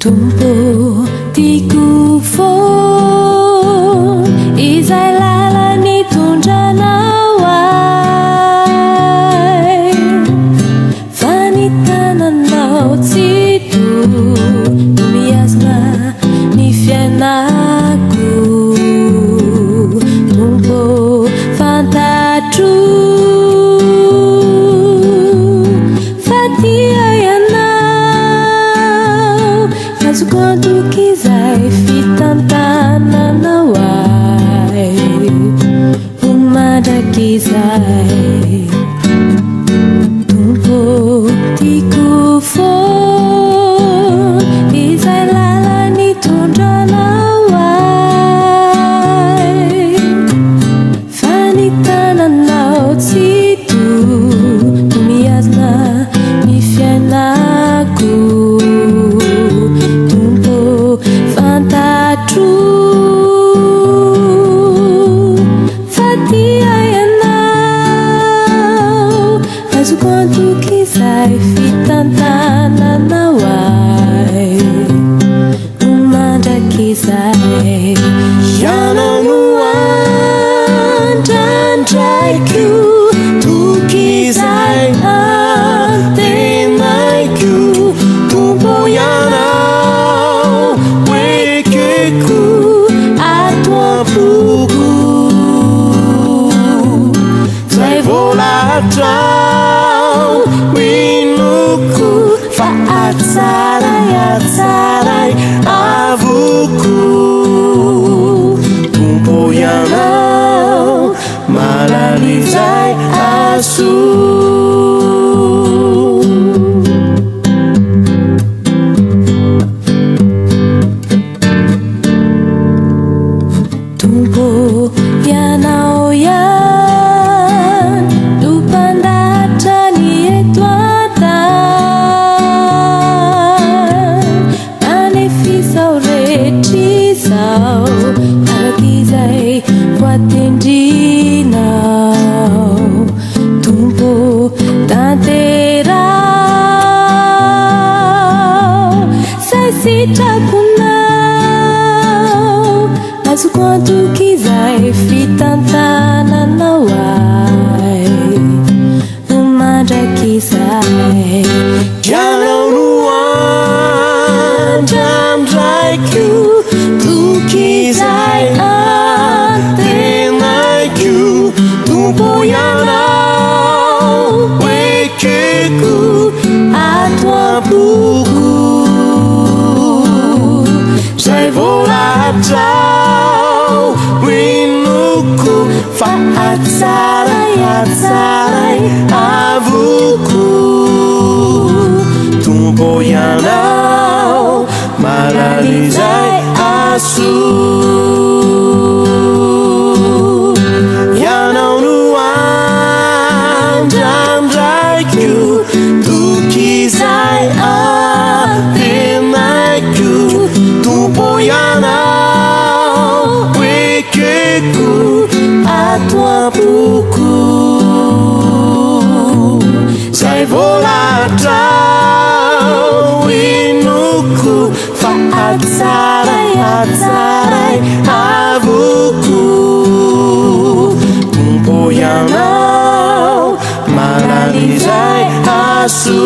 Tumpo tiku fo izay lalany tondranaway fanitananao tsy miazana ny fiainako Tumpo fantatro Quanto quiser fitantananao ai umada quiser Tumpo tiku fo izay lalany tondranao ai fanitananao tsy miazana ny fiainako Quanto quiser fitantananao ai umada quiser Ianao no andraindraiko tokiizay antenaiko Tumpo ianao oekeko ato am-poko zay volatra Atsaray avoko Tumpo ianao malalizay aso Tumpo ianao yan dupandatra ny eto Arakizay voatendrinao Tumpo tanterao Say sitraponao Azo quanto quiser fitantananao ai umada quiser Ianao no andraindraiko tokiizay antenaiko Tumpo ianao oekeko ato am-poko zay volatrao winoko fa atsaray avoko Tumpo ianao malalizay aso Ianao no andraindraiko tokiizay antenaiko Tumpo ianao oekeko ato am-poko zay volatrao winoko fa atsaray avoko Tumpo ianao malalizay aso